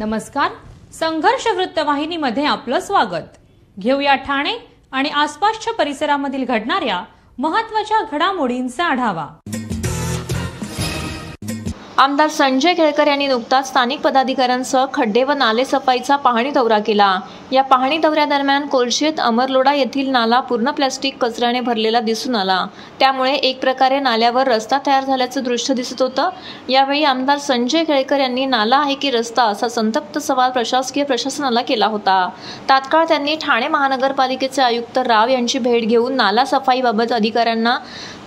नमस्कार, संघर्ष वृत्तवाहिनीमध्ये आपलं स्वागत। घेऊया ठाणे आणि आसपासच्या परिसरामधील घडणाऱ्या महत्त्वाच्या घडामोडींचा आढावा। आमदार संजय केळकर यांनी नुकताच स्थानिक पदाधिकाऱ्यांसह खड्डे व नाले सफाईचा पाहणी दौरा केला। या पाहणी दौऱ्यादरम्यान कोलशेत अमरलोडा येथील नाला पूर्ण प्लास्टिक कचऱ्याने भरलेला दिसून आला। त्यामुळे एक प्रकारे नाल्यावर रस्ता तयार झाल्याचं दृश्य दिसत होतं। यावेळी आमदार संजय केळकर यांनी नाला आहे की रस्ता असा संतप्त सवाल प्रशासकीय प्रशासनाला केला होता। तात्काळ त्यांनी ठाणे महानगरपालिकेचे आयुक्त राव यांची भेट घेऊन नाला सफाईबाबत अधिकाऱ्यांना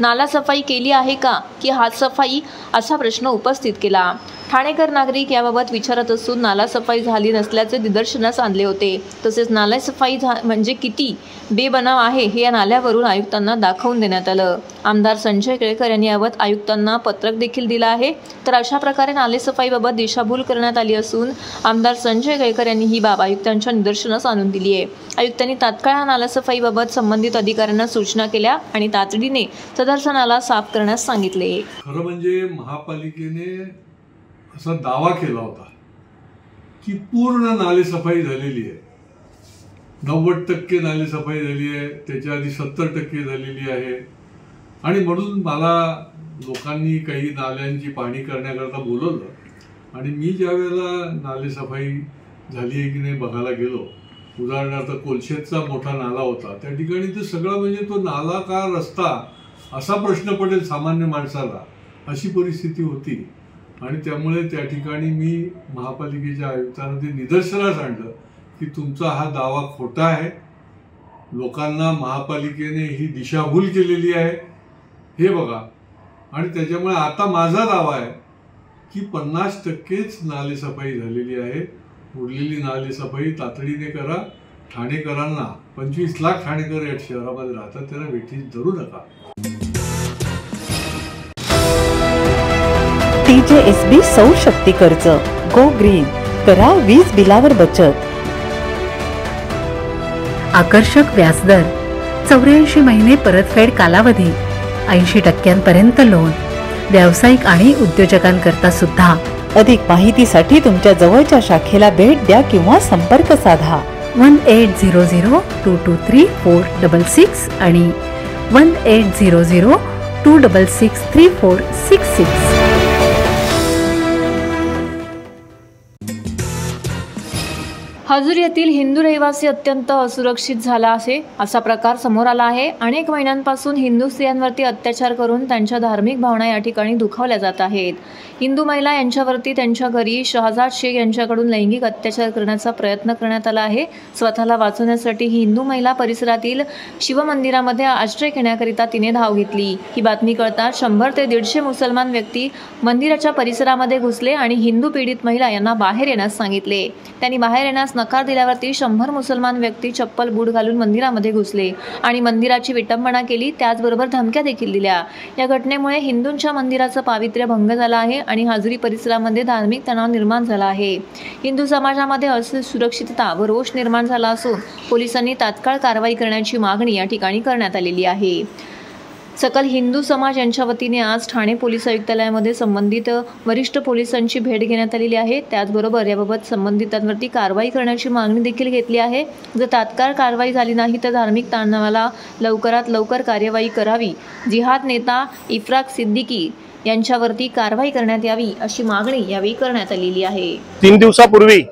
नाला सफाई केली आहे का की हात सफाई असा प्रश्न उपस्थित केला। ठाणेकर नागरिक याबाबत विचारत असून नाला सफाई झाली नसल्याचे निदर्शनास आणले होते। तसेच नाला सफाई म्हणजे किती बेबनाव आहे हे या नाल्यावरून आयुक्तांना दाखवून देण्यात आलं। आमदार संजय केळकर यांनी याबाबत आयुक्तांना पत्रक देखील दिलं आहे। तर अशा प्रकारे नाले सफाईबाबत दिशाभूल करण्यात आली असून आमदार संजय केळकर यांनी ही बाब आयुक्तांच्या निदर्शनास आणून दिली आहे। आयुक्तांनी तात्काळ नाला सफाईबाबत संबंधित अधिकाऱ्यांना सूचना केल्या आणि तातडीने सदरचा नाला साफ करण्यास सांगितले। खरं म्हणजे महापालिकेने असा दावा केला होता की पूर्ण नालेसफाई झालेली आहे, 90% नालेसफाई झाली आहे, त्याच्या आधी 70% झालेली आहे। आणि म्हणून मला लोकांनी काही नाल्यांची पाहणी करण्याकरता बोलवलं आणि मी ज्या वेळेला नालेसफाई झाली आहे की नाही बघायला गेलो, उदाहरणार्थ कोलशेतचा मोठा नाला होता, त्या ठिकाणी तर सगळं म्हणजे तो नाला का रस्ता असा प्रश्न पडेल सामान्य माणसाला, अशी परिस्थिती होती। आणि त्यामुळे त्या ठिकाणी मी महापालिकेच्या आयुक्तांना ते निदर्शनास आणलं की तुमचा हा दावा खोटा आहे, लोकांना महापालिकेने ही दिशाभूल केलेली आहे हे बघा। आणि त्याच्यामुळे आता माझा दावा आहे की 50%च नालेसफाई झालेली आहे, उरलेली नालेसफाई तातडीने करा। ठाणेकरांना 25 लाख ठाणेकर या शहरामध्ये राहतात, त्यांना वेठीस धरू नका। TJSB सौर शक्ती कर्ज गो ग्रीन, करा वीज बिलावर बचत। आकर्षक व्याजदर, 84 महिने परतफेड कालावधी, 80% लोन, व्यावसायिक आणि उद्योजकांकरता सुद्धा। अधिक माहितीसाठी तुमच्या जवळच्या शाखेला भेट द्या किंवा संपर्क साधा 1800-223-466 आणि 1800-266-3466। हजुर येथील हिंदू रहिवासी अत्यंत असुरक्षित झाला आहे असा प्रकार समोर आला आहे। अनेक महिन्यांपासून हिंदू स्त्रियांवरती अत्याचार करून त्यांच्या धार्मिक भावना या ठिकाणी दुखावल्या जात आहेत। हिंदू महिला यांच्यावरती त्यांच्या घरी शहजाद शेख यांच्याकडून लैंगिक अत्याचार करण्याचा प्रयत्न करण्यात आला आहे। स्वतःला वाचवण्यासाठी ही हिंदू महिला परिसरातील शिवमंदिरामध्ये आश्रय घेण्याकरिता तिने धाव घेतली। ही बातमी कळताच 100 ते 150 मुसलमान व्यक्ती मंदिराच्या परिसरामध्ये घुसले आणि हिंदू पीडित महिला यांना बाहेर येण्यास सांगितले। त्यांनी बाहेर येण्यास नकार दिल्यावरती 100 मुसलमान व्यक्ती चप्पल बूट घालून मंदिरामध्ये घुसले आणि मंदिराची विटंबना केली, त्याचबरोबर धमक्या देखील दिल्या। या घटनेमुळे हिंदूंच्या मंदिराचं पावित्र्य भंग झालं आहे आणि हाजुरी परिसरामध्ये धार्मिक तणाव निर्माण झाला आहे। हिंदू समाजामध्ये असुरक्षितता व रोष निर्माण झाला असून पोलिसांनी तात्काळ कारवाई करण्याची मागणी या ठिकाणी करण्यात आलेली आहे। सकल हिंदू समाज यांच्या वतीने आज ठाणे पोलीस आयुक्तालयामध्ये संबंधित वरिष्ठ पोलिसांची भेट घेण्यात आलेली आहे। त्याचबरोबर याबाबत संबंधितांवरती कारवाई करण्याची मागणी देखील घेतली आहे। जर तात्काळ कारवाई झाली नाही तर धार्मिक तणावाला लवकरात लवकर कार्यवाही करावी, जिहाद नेता इफ्राक सिद्दीकी यांच्यावरती कारवाई करण्यात यावी अशी मागणी यावेळी करण्यात आलेली आहे। 3 दिवसापूर्वी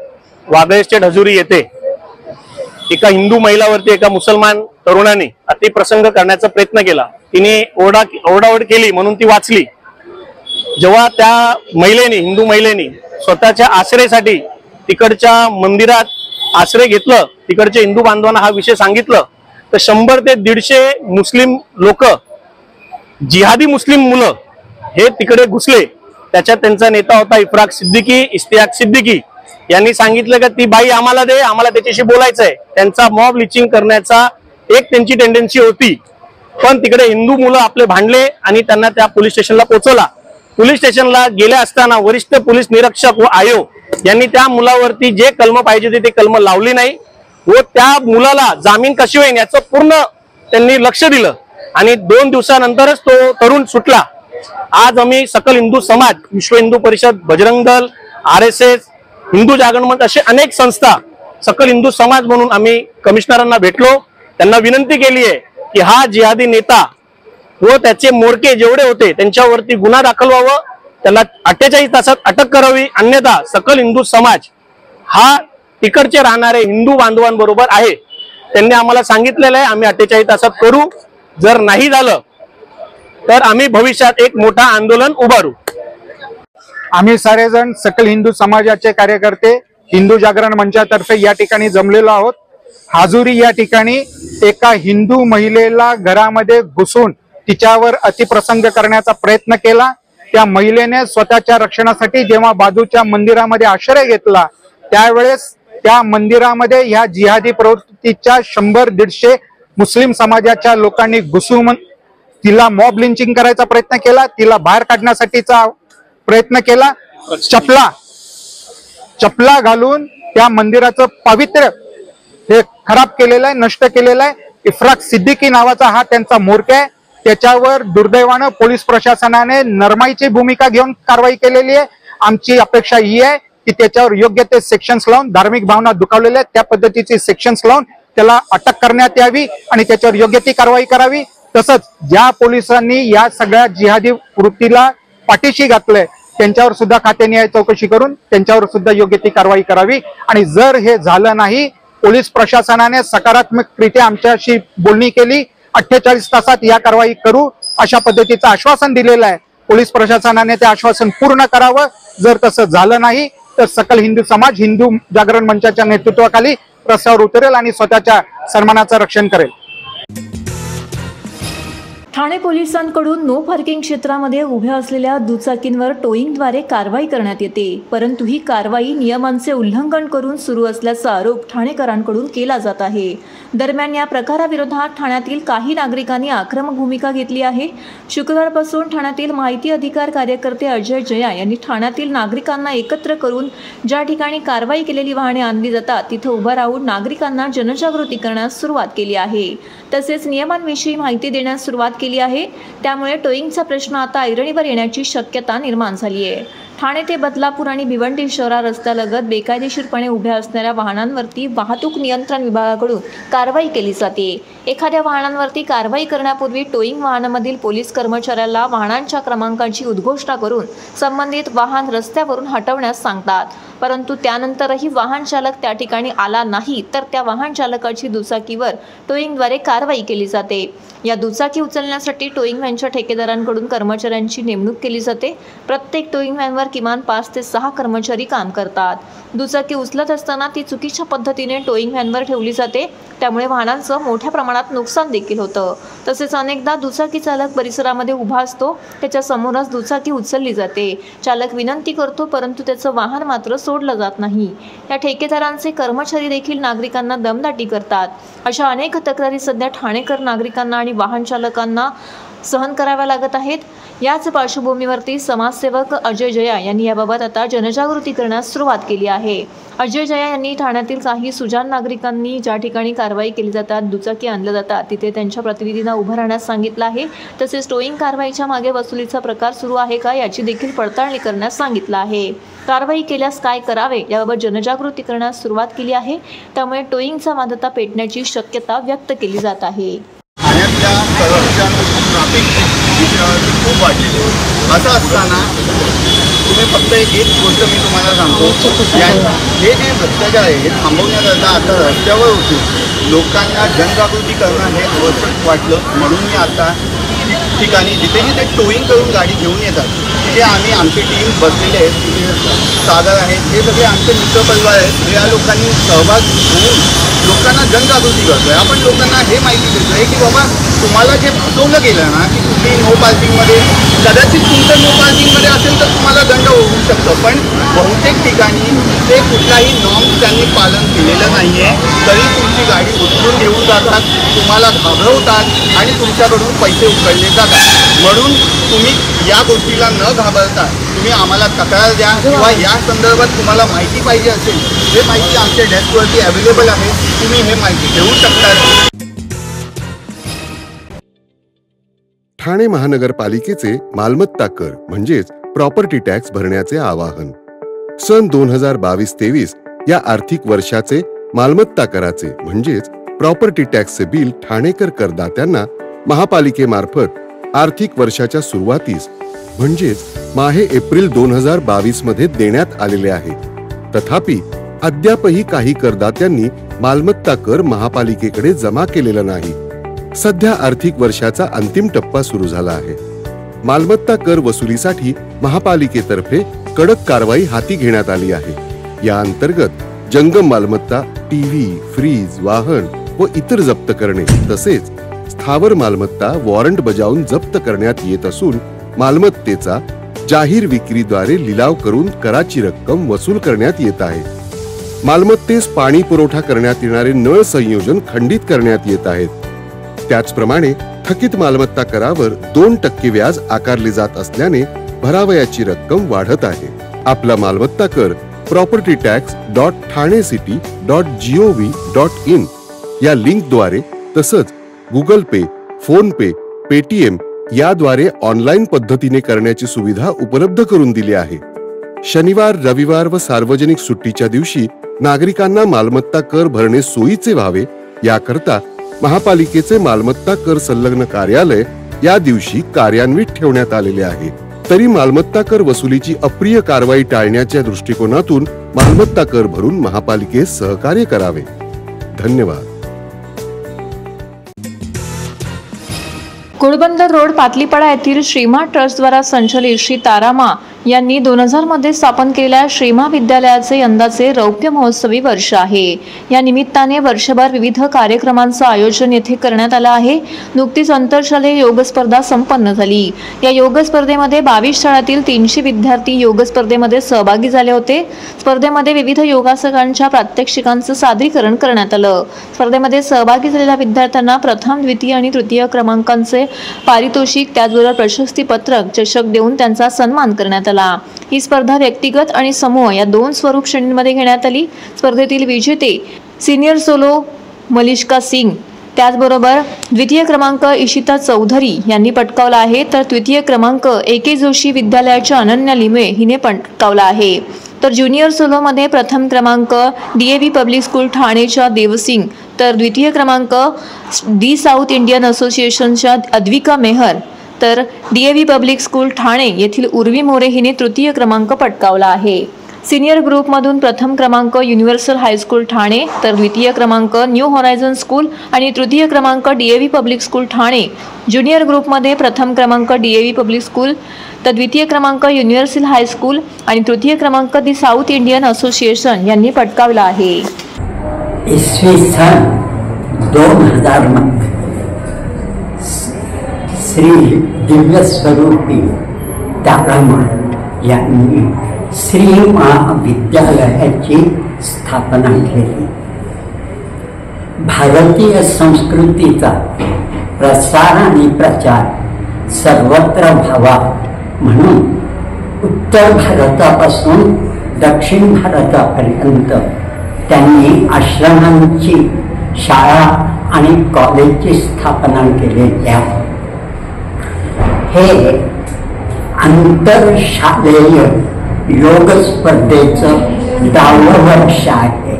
वादळचे हजुरी येथे एका हिंदू महिलावरती एका मुसलमान तरुणाने अतिप्रसंग करण्याचा प्रयत्न केला। तिने ओरडाओरड केली म्हणून ती वाचली। जेव्हा त्या महिलेने, हिंदू महिलेने स्वतःच्या आश्रयासाठी तिकडच्या मंदिरात आश्रय घेतलं, तिकडच्या हिंदू बांधवांना हा विषय सांगितलं, तर 100 ते 150 मुस्लिम लोक, जिहादी मुस्लिम मुलं हे तिकडे घुसले। त्याच्यात त्यांचा नेता होता इफ्राक सिद्दीकी यांनी सांगितलं की ती बाई आम्हाला दे, आम्हाला त्याच्याशी बोलायचंय। त्यांचा मॉब लिचिंग करण्याचा एक त्यांची टेंडन्सी होती, पण तिकडे हिंदू मुलं आपले भांडले आणि त्यांना त्या पोलीस स्टेशनला पोहोचवला। पोलीस स्टेशनला गेले असताना वरिष्ठ पोलीस निरीक्षक व आयो यांनी त्या मुलावरती जे कलम पाहिजे ते कलम लावली नाही व त्या मुलाला जामीन कशी होईल याचं पूर्ण त्यांनी लक्ष दिलं आणि 2 दिवसानंतरच तो तरुण सुटला। आज आम्ही सकल हिंदू समाज, विश्व हिंदू परिषद, बजरंग दल, RSS हिंदू जागरण मंच असे अनेक संस्था, सकल हिंदू समाज म्हणून आम्ही कमिशनरांना भेटलो, त्यांना विनंती केली आहे की हा जिहादी नेता व त्याचे मोरके जेवढे होते त्यांच्यावरती गुन्हा दाखल व्हावं, त्याला 48 तासात अटक करावी, अन्यथा सकल हिंदू समाज हा तिकडचे राहणारे हिंदू बांधवांबरोबर आहे. त्यांनी आम्हाला सांगितलेलं आहे आम्ही 48 तासात करू, जर नाही झालं तर आम्ही भविष्यात एक मोठा आंदोलन उभारू. आम्ही सारेजण सकल हिंदू समाजाचे कार्यकर्ते हिंदू जागरण मंचातर्फे या ठिकाणी जमलेलो आहोत. हाजुरी या ठिकाणी एका हिंदू महिलेला घरामध्ये घुसून तिच्यावर अतिप्रसंग करण्याचा प्रयत्न केला. त्या महिलेने स्वतःच्या रक्षणासाठी जेव्हा बाजूच्या मंदिरामध्ये आश्रय घेतला त्यावेळेस त्या मंदिरामध्ये ह्या जिहादी प्रवृत्तीच्या 100-150 मुस्लिम समाजाच्या लोकांनी घुसून तिला मॉब लिंचिंग करायचा प्रयत्न केला, तिला बाहेर काढण्यासाठीचा प्रयत्न केला. चपला घालून त्या मंदिराचं पावित्र्य हे खराब केलेलं आहे, नष्ट केलेलं आहे. इफ्राक सिद्दीकी नावाचा हा त्यांचा मोरका आहे. त्याच्यावर दुर्दैवानं पोलीस प्रशासनाने नरमाईची भूमिका घेऊन कारवाई केलेली आहे. आमची अपेक्षा ही आहे की त्याच्यावर योग्य ते सेक्शन्स लावून, धार्मिक भावना दुखावलेल्या आहेत त्या पद्धतीची सेक्शन्स लावून त्याला अटक करण्यात यावी आणि त्याच्यावर योग्य ती कारवाई करावी. तसंच ज्या पोलिसांनी या सगळ्या जिहादी वृत्तीला पाठीशी घातलंय त्यांच्यावर सुद्धा खातेनिहाय चौकशी करून त्यांच्यावर सुद्धा योग्य ती कारवाई करावी. आणि जर हे झालं नाही, पोलीस प्रशासनाने सकारात्मकरित्या आमच्याशी बोलणी केली, 48 तासात या कारवाई करू अशा पद्धतीचं आश्वासन दिलेलं आहे. पोलीस प्रशासनाने ते आश्वासन पूर्ण करावं. जर तसं झालं नाही तर सकल हिंदू समाज हिंदू जागरण मंचाच्या नेतृत्वाखाली रस्त्यावर उतरेल आणि स्वतःच्या सन्मानाचं रक्षण करेल. ठाणे पोलिसांकडून नो पार्किंग क्षेत्रामध्ये उभ्या असलेल्या दुचाकींवर टोईंगद्वारे कारवाई करण्यात येते, परंतु ही कारवाई नियमांचे उल्लंघन करून सुरू असल्याचा आरोप ठाणेकरांकडून केला जात आहे. दरम्यान या प्रकाराविरोधात ठाण्यातील काही नागरिकांनी आक्रमक भूमिका घेतली आहे. शुक्रवारपासून ठाण्यातील माहिती अधिकार कार्यकर्ते अजय जया यांनी ठाण्यातील नागरिकांना एकत्र करून ज्या ठिकाणी कारवाई केलेली वाहने आणली जातात तिथे उभं राहून नागरिकांना जनजागृती करण्यास सुरुवात केली आहे. तसेच नियमांविषयी माहिती देण्यास सुरुवात केली आहे. त्यामुळे टोईंगचा प्रश्न आता ऐरणीवर येण्याची शक्यता निर्माण झाली आहे. ठाणे ते बदलापूर आणि भिवंडी शहरा रस्त्यालगत बेकायदेशीरपणे उभ्या असणाऱ्या वाहनांवरती वाहतूक नियंत्रण विभागाकडून कारवाई केली जाते. एखाद्या वाहनांवरती कारवाई करण्यापूर्वी टोईंग वाहनामधील पोलीस कर्मचाऱ्याला वाहनांच्या क्रमांकाची उद्घोषणा करून संबंधित वाहन रस्त्यावरून हटवण्यास सांगतात. परंतु त्यानंतरही वाहन चालक त्या ठिकाणी आला नाही तर त्या वाहन चालकाची दुचाकीवर टोईंगद्वारे कारवाई केली जाते. या दुचाकी उचलण्यासाठी टोईंग व्हॅनच्या ठेकेदारांकडून कर्मचाऱ्यांची नेमणूक केली जाते. प्रत्येक टोईंग व्हॅनवर किमान 5 ते 6 कर्मचारी काम करतात. दुचाकी उचलत असताना ती चुकीच्या पद्धतीने टोईंग व्हॅनवर ठेवली जाते, त्यामुळे वाहनांचं मोठ्या प्रमाणात नुकसान देखील होतं. तसेच अनेकदा दुचाकी चालक परिसरामध्ये उभा असतो, त्याच्या समोरच दुचाकी उचलली जाते. चालक विनंती करतो परंतु त्याचं वाहन मात्र सोडलं जात नाही. या ठेकेदारांचे कर्मचारी देखील नागरिकांना दमदाटी करतात. अशा अनेक तक्रारी सध्या ठाणेकर नागरिकांना आणि वाहन चालकांना सहन कराव्या लागत आहेत. याच पार्श्वभूमीवरती समाजसेवक अजय जया यांनी याबाबत आता जनजागृती करण्यास सुरुवात केली आहे. अजय जया यांनी ठाण्यातील काही सुजाण नागरिकांनी ज्या ठिकाणी कारवाई केली जातात, दुचाकी आणल्या जातात तिथे त्यांच्या प्रतिनिधींना उभं राहण्यास सांगितलं आहे. तसेच टोईंग कारवाईच्या मागे वसुलीचा प्रकार सुरू आहे का याची देखील पडताळणी करण्यास सांगितलं आहे. कारवाई केल्यास काय करावे याबाबत जनजागृती करण्यास सुरुवात केली आहे. त्यामुळे टोईंगचा वाद आता पेटण्याची शक्यता व्यक्त केली जात आहे. खूप वाढलेली असं असताना तुम्ही फक्त एक गोष्ट मी तुम्हाला सांगतो, हे जे भ्रष्टाचार आहे हे थांबवण्याकरता आता रस्त्यावर उठून लोकांना जनजागृती करणं हे आवश्यक वाटलं. म्हणून मी आता ठिकाणी जिथे जिथे टोईंग करून गाडी घेऊन येतात तिथे आम्ही आमची टीम बसलेले आहेत. तिथे सागर आहेत, हे सगळे आमचे मित्रपरिवार आहेत. या लोकांनी सहभाग घेऊन लोकांना जनजागृती करतो आहे. आपण लोकांना हे माहिती देतो आहे की बाबा तुम्हाला जे फसवलं गेलं ना की तुम्ही नो पार्किंगमध्ये, कदाचित तुमचं नो पार्किंगमध्ये असेल तर तुम्हाला दंड होऊ शकतं, पण बहुतेक ठिकाणी ते कुठलाही नॉर्म्स त्यांनी पालन केलेलं नाही आहे. तरी तुमची गाडी उचलून घेऊन जातात, तुम्हाला घाबरवतात आणि तुमच्याकडून पैसे उकळले जातात. म्हणून तुम्ही या गोष्टीला न घाबरता तुम्ही आम्हाला तक्रार द्या किंवा या संदर्भात तुम्हाला माहिती पाहिजे असेल, हे माहिती आमच्या डेस्कवरती अवेलेबल आहे, तुम्ही हे माहिती घेऊ शकता. ठाणे महानगरपालिकेचे मालमत्ता कर म्हणजेच प्रॉपर्टी टॅक्स भरण्याचे आवाहन. सन 2022-23 या आर्थिक वर्षाचे मालमत्ता कराचे म्हणजेच प्रॉपर्टी टॅक्सचे बिल ठाणेकर करदात्यांना महापालिकेमार्फत आर्थिक वर्षाच्या सुरुवातीस म्हणजेच माहे एप्रिल 2022 मध्ये देण्यात आलेले आहे. तथापि अद्यापही काही करदात्यांनी मालमत्ता कर महापालिकेकडे जमा केलेला नाही. सध्या आर्थिक वर्षाचा अंतिम टप्पा सुरू झाला आहे. मालमत्ता कर वसुलीसाठी महापालिकेतर्फे कडक कारवाई हाती घेण्यात आली आहे. या अंतर्गत जंगम मालमत्ता, टीव्ही, फ्रीज, वाहन व इतर जप्त करणे तसेच स्थावर मालमत्ता वॉरंट बजावून जप्त करण्यात येत असून मालमत्तेचा जाहीर विक्रीद्वारे लिलाव करून कराची रक्कम वसूल करण्यात येत आहे. मालमत्तेस पाणी पुरवठा करण्यात येणारे नळ संयोजन खंडित करण्यात येत आहेत. त्याचप्रमाणे थकीत मालमत्ता करावर 2% व्याज आकारले जात असल्याने भरावयाची रक्कम वाढत आहे. आपला मालमत्ता कर propertytax.thanecity.gov.in या लिंकद्वारे तसंच गुगल पे, फोन पे, पेटीएम याद्वारे ऑनलाईन पद्धतीने करण्याची सुविधा उपलब्ध करून दिली आहे. शनिवार, रविवार व सार्वजनिक सुट्टीच्या दिवशी नागरिकांना मालमत्ता कर भरणे सोयीचे व्हावे याकरता महापालिकेचे मालमत्ता कर संलग्न कार्यालय या दिवशी कार्यान्वित ठेवण्यात आलेले आहे. तरी मालमत्ता कर वसुलीची अप्रिय कारवाई टाळण्याच्या दृष्टिकोनातून मालमत्ता कर भरून महापालिकेस सहकार्य करावे. धन्यवाद. कुळबंदर रोड पातलीपाडा येथील श्रीमा ट्रस्टद्वारा संचलित श्री तारामा यांनी 2000 मध्ये स्थापन केलेल्या श्रीमा विद्यालयाचे यंदाचे रौप्य महोत्सवी वर्ष आहे. या निमित्ताने वर्षभर विविध कार्यक्रमांचं आयोजन येथे करण्यात आलं आहे. नुकतीच आंतरशालेय योग स्पर्धा संपन्न झाली. या योग स्पर्धेमध्ये 22 शाळांतील 300 विद्यार्थी योग स्पर्धेमध्ये सहभागी झाले होते. स्पर्धेमध्ये विविध योगासकांच्या प्रात्यक्षिकांचं सादरीकरण करण्यात आलं. स्पर्धेमध्ये सहभागी झालेल्या विद्यार्थ्यांना प्रथम, द्वितीय आणि तृतीय क्रमांकांचे पारितोषिक त्याचबरोबर प्रशस्ती पत्रक, चषक देऊन त्यांचा सन्मान करण्यात आला. ही स्पर्धा व्यक्तिगत आणि समूह या 2 स्वरूप श्रेणींमध्ये घेण्यात आली. स्पर्धेतील विजेते सिनियर सोलो मलिष्का सिंग, त्याचबरोबर द्वितीय क्रमांक इशिता चौधरी यांनी पटकावला आहे, तर तृतीय क्रमांक AK जोशी विद्यालयाच्या अनन्या लिमये हिने पटकावला आहे. तर ज्युनियर सोलोमध्ये प्रथम क्रमांक DAV पब्लिक स्कूल ठाणेच्या देवसिंग, तर द्वितीय क्रमांक डी साऊथ इंडियन असोसिएशनच्या अद्विका मेहर, तर DAV पब्लिक स्कूल ठाणे येथील उर्वी मोरे हिने तृतीय क्रमांक पटकावला आहे. सिनियर ग्रुपमधून प्रथम क्रमांक युनिव्हर्सल हायस्कूल ठाणे, तर द्वितीय क्रमांक न्यू हॉरायझन स्कूल आणि तृतीय क्रमांक DAV public school Thane. Junior ग्रुपमध्ये प्रथम क्रमांक DAV पब्लिक स्कूल, तर द्वितीय क्रमांक युनिव्हर्सल हायस्कूल आणि तृतीय क्रमांक दी साऊथ इंडियन असोसिएशन यांनी पटकावला आहे. इसवी सन 2000 मध्ये श्री दिव्य स्वरूपी तारामा यांनी श्री महाविद्यालयाची स्थापना केली. भारतीय संस्कृतीचा प्रसार आणि प्रचार सर्वत्र व्हावा म्हणून उत्तर भारतापासून दक्षिण भारतापर्यंत त्यांनी आश्रमांची, शाळा आणि कॉलेजची स्थापना केलेली आहे. हे आंतरशालेय योग स्पर्धेचं 10वं वर्ष आहे.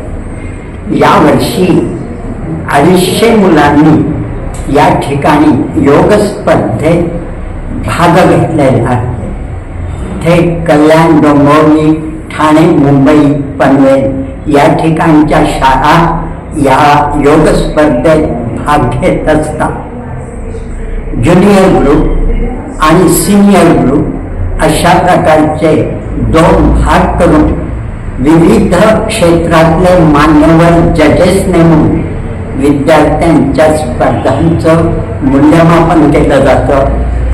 यावर्षी 250 मुलांनी या ठिकाणी योग स्पर्धेत भाग घेतलेला आहे. ते कल्याण, डोंबिवली, ठाणे, मुंबई, पनवेल या ठिकाणच्या शाळा या योग स्पर्धेत भाग घेत असतात. ज्युनियर ग्रुप आणि सिनियर ग्रुप अशा प्रकारचे 2 भाग करून विविध क्षेत्रातले मान्यवर जजेस नेमून विद्यार्थ्यांच्या स्पर्धांचं मूल्यमापन केलं जातं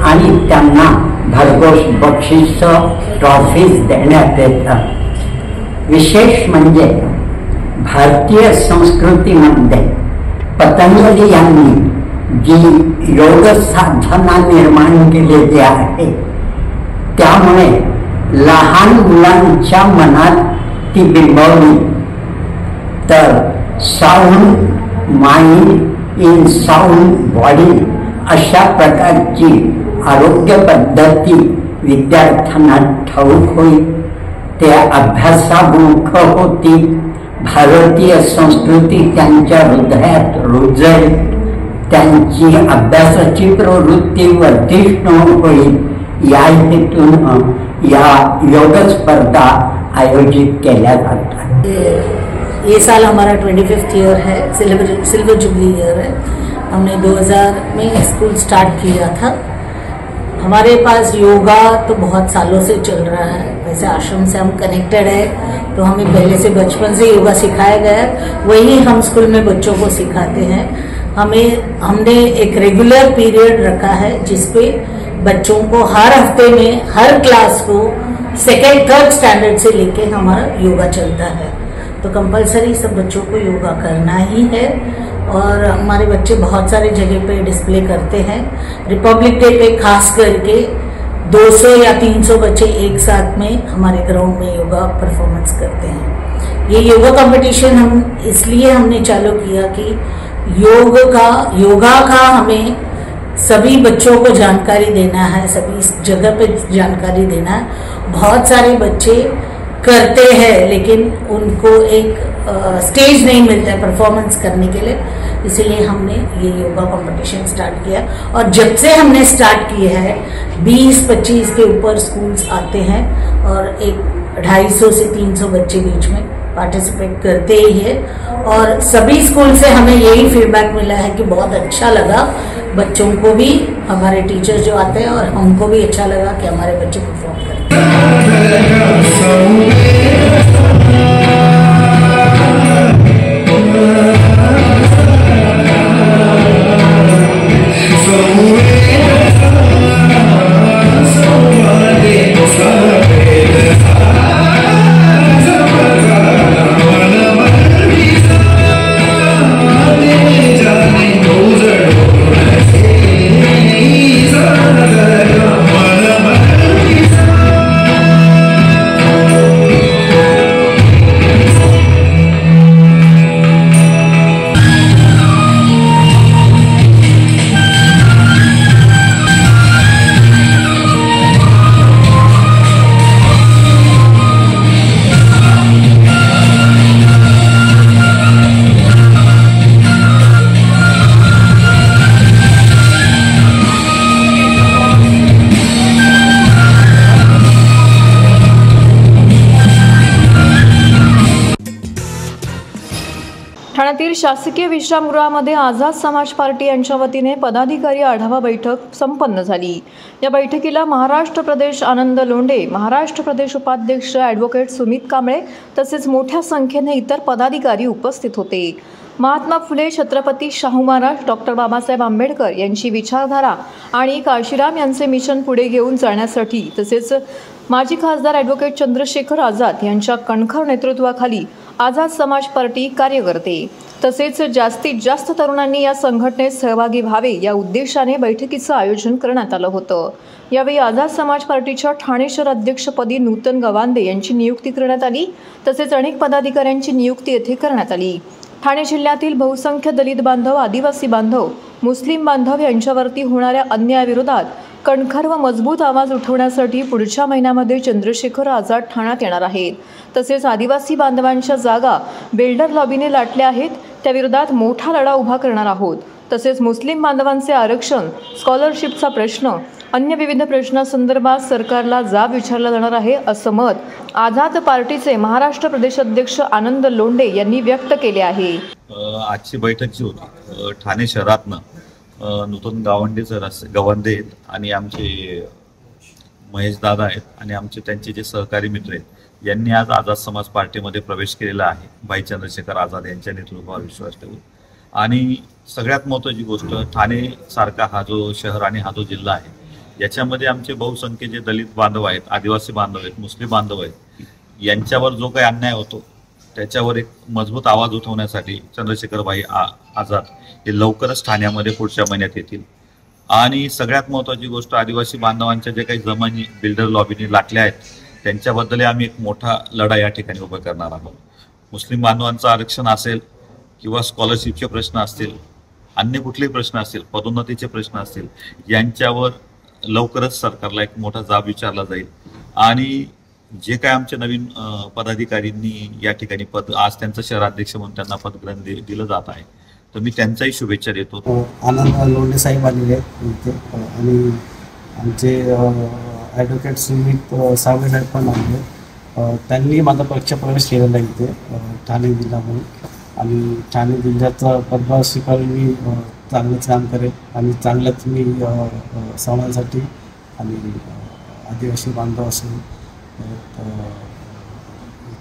आणि त्यांना भरघोस बक्षिसं, ट्रॉफीज देण्यात येतात. विशेष म्हणजे भारतीय संस्कृतीमध्ये पतंजली यांनी जी योग साधना निर्माण केलेली आहे त्यामुळे लहान मुलांच्या मनात ती बिंबवली. तर sound mind in sound body अशा प्रकारची आरोग्य पद्धती विद्यार्थ्यांना ठाऊक होईल. ते अभ्यासामुख होती. भारतीय संस्कृती त्यांच्या हृदयात रुजेल. त्यांची अभ्यासाची प्रवृत्ती वर्धिष्णू होईल. या हेतून या योग स्पर्धा आयोजित केल्या जातात. ये साल हमारा 25th ईयर है, सिल्वर जुबली ईयर है. हमने 2000 में स्कूल स्टार्ट किया था. हमारे पास योगा तो बहुत सालों से चल रहा है. वैसे आश्रम से हम कनेक्टेड है तो हमें पहले से बचपन से योगा सिखाया गया है. वही हम स्कूल में बच्चों को सिखाते हैं. हमने एक रेगुलर पीरियड रखा है जिसपे बच्चों को हर हफ्ते में हर क्लास को 2nd 3rd स्टैंडर्ड से लेके हमारा योगा चलता है. तो कंपलसरी सब बच्चों को योगा करना ही है. और हमारे बच्चे बहुत सारे जगह पे डिस्प्ले करते हैं. रिपब्लिक डे पे खास करके 200 या 300 बच्चे एक साथ में हमारे ग्राउंड में योगा परफॉर्मेंस करते हैं. ये योगा कंपटीशन हमने चालू किया कि योगा का हमें सभी बच्चों को जानकारी देना है, सभी जगह पे जानकारी देना है. बहुत सारे बच्चे करते हैं लेकिन उनको एक स्टेज नहीं मिलता है परफॉर्मेंस करने के लिए. इसीलिए हमने ये योगा कंपटीशन स्टार्ट किया. और जब से हमने स्टार्ट किया है 20-25 के ऊपर स्कूल्स आते हैं और एक 250 से 300 बच्चे बीच में पार्टिसिपेट करते ही है. और सभी स्कूल से हमें यही फीडबैक मिला है कि बहुत अच्छा लगा. बच्चों को भी, हमारे टीचर्स जो आते हैं और हमको भी अच्छा लगा कि हमारे बच्चे परफॉर्म करते हैं. ठाण्यातील शासकीय विश्रामगृहामध्ये आझाद समाज पार्टी यांच्या वतीने पदाधिकारी आढावा बैठक संपन्न झाली. या बैठकीला महाराष्ट्र प्रदेश आनंद लोंढे, महाराष्ट्र प्रदेश उपाध्यक्ष ॲडव्होकेट सुमित कांबळे तसेच मोठ्या संख्येने इतर पदाधिकारी उपस्थित होते. महात्मा फुले, छत्रपती शाहू महाराज, डॉक्टर बाबासाहेब आंबेडकर यांची विचारधारा आणि काशीराम यांचे मिशन पुढे घेऊन जाण्यासाठी तसेच माजी खासदार ॲडव्होकेट चंद्रशेखर आझाद यांच्या कणखर नेतृत्वाखाली आझाद समाज पार्टी कार्य करते. तसेच जास्तीत जास्त तरुणांनी या संघटनेत सहभागी व्हावे या उद्देशाने बैठकीचं आयोजन करण्यात आलं होतं. यावेळी आझाद समाज पार्टीच्या ठाणे शहर अध्यक्षपदी नूतन गवांदे यांची नियुक्ती करण्यात आली. तसेच अनेक पदाधिकाऱ्यांची नियुक्ती येथे करण्यात आली. ठाणे जिल्ह्यातील बहुसंख्य दलित बांधव, आदिवासी बांधव, मुस्लिम बांधव यांच्यावरती होणाऱ्या अन्यायाविरोधात कणखर व मजबूत आवाज उठवण्यासाठी पुढच्या महिन्यामध्ये चंद्रशेखर आझाद ठाण्यात येणार आहेत. तसेच आदिवासी बांधवांच्या जागा बिल्डर लॉबीने लाटल्या आहेत त्याविरोधात मोठा लढा उभा करणार आहोत. तसेच मुस्लिम बांधवांचे आरक्षण, स्कॉलरशिपचा प्रश्न, अन्य विविध प्रश्नांसंदर्भात सरकारला जाब विचारला जाणार आहे असं मत आझाद पार्टीचे महाराष्ट्र प्रदेश अध्यक्ष आनंद लोंढे यांनी व्यक्त केले आहे. आजची बैठक जी होती ठाणे शहरातनं नूतन गवांदे आणि आमचे महेश दादा आहेत आणि आमचे त्यांचे जे सहकारी मित्र आहेत यांनी आज आझाद समाज पार्टीमध्ये प्रवेश केलेला आहे. भाई चंद्रशेखर आझाद यांच्या नेतृत्वावर विश्वास ठेवून. आणि सगळ्यात महत्त्वाची गोष्ट, ठाणे सारखा हा जो शहर आणि हा जो जिल्हा आहे याच्यामध्ये आमचे बहुसंख्येचे दलित बांधव आहेत, आदिवासी बांधव आहेत, मुस्लिम बांधव आहेत, यांच्यावर जो काही अन्याय होतो त्याच्यावर एक मजबूत आवाज उठवण्यासाठी चंद्रशेखरभाई आझाद हे लवकरच ठाण्यामध्ये पुढच्या महिन्यात येतील. आणि सगळ्यात महत्त्वाची गोष्ट, आदिवासी बांधवांच्या जे काही जमिनी बिल्डर लॉबीने लाटल्या आहेत त्यांच्याबद्दल आम्ही एक मोठा लढा या ठिकाणी उभा करणार आहोत. मुस्लिम बांधवांचं आरक्षण असेल किंवा स्कॉलरशिपचे प्रश्न असतील, अन्य कुठलेही प्रश्न असतील, पदोन्नतीचे प्रश्न असतील, यांच्यावर लवकरच सरकारला एक मोठा जाब विचारला जाईल. आणि जे काय आमच्या नवीन पदाधिकाऱ्यांनी या ठिकाणी आज त्यांचं शहराध्यक्ष म्हणून त्यांना पदग्रहण दिलं जात आहे, तर मी त्यांचाही शुभेच्छा देतो. आनंद लोंढे साहेब आलेले आहेत इथे आणि आमचे ॲडव्होकेट सुमित सावळे साहेब पण आले. त्यांनी माझा पक्षप्रवेश केलेला इथे ठाणे जिल्हा म्हणून, आणि ठाणे जिल्ह्याचा पदभार स्वीकारून मी चांगलंच काम करेन आणि चांगलंच मी समाजासाठी आणि आदिवासी बांधव असेल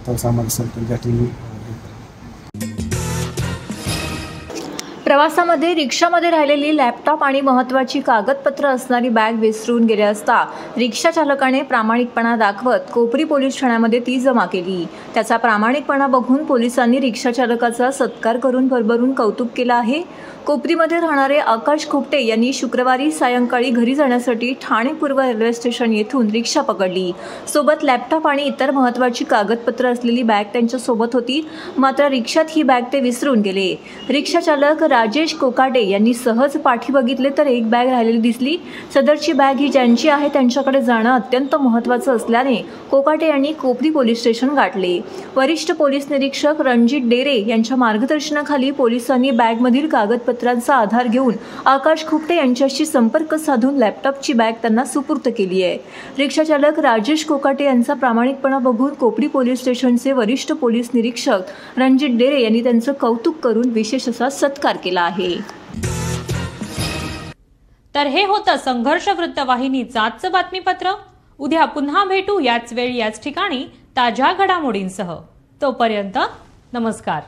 तर समाज असेल त्यांच्यासाठी मी. प्रवासामध्ये रिक्षामध्ये राहिलेली लॅपटॉप आणि महत्त्वाची कागदपत्र असणारी बॅग विसरून गेले असता रिक्षा चालकाने प्रामाणिकपणा दाखवत कोपरी पोलीस ठाण्यामध्ये ती जमा केली. त्याचा प्रामाणिकपणा बघून पोलिसांनी रिक्षा चालकाचा सत्कार करून भरभरून कौतुक केलं आहे. कोपरीमध्ये राहणारे आकाश खोपटे यांनी शुक्रवारी सायंकाळी घरी जाण्यासाठी ठाणे पूर्व रेल्वे स्टेशन येथून रिक्षा पकडली. सोबत लॅपटॉप आणि इतर महत्त्वाची कागदपत्र असलेली बॅग त्यांच्यासोबत होती. मात्र रिक्षात ही बॅग ते विसरून गेले. रिक्षा चालक राजेश कोकाटे यांनी सहज पाठी बघितले तर एक बॅग राहिलेली दिसली. सदरची बॅग ही ज्यांची आहे त्यांच्याकडे जाणं अत्यंत महत्त्वाचं असल्याने कोकाटे यांनी कोपरी पोलीस स्टेशन गाठले. वरिष्ठ पोलीस निरीक्षक रणजित डेरे यांच्या मार्गदर्शनाखाली पोलिसांनी बॅगमधील कागदपत्रांचा आधार घेऊन आकाश खोपटे यांच्याशी संपर्क साधून लॅपटॉपची बॅग त्यांना सुपूर्द केली आहे. रिक्षाचालक राजेश कोकाटे यांचा प्रामाणिकपणा बघून कोपरी पोलीस स्टेशनचे वरिष्ठ पोलीस निरीक्षक रणजित डेरे यांनी त्यांचं कौतुक करून विशेष असा सत्कार केला आहे. तर हे होतं संघर्ष वृत्तवाहिनीचं आजचं बातमीपत्र. उद्या पुन्हा भेटू याच वेळी याच ठिकाणी ताज्या घडामोडींसह. तोपर्यंत नमस्कार.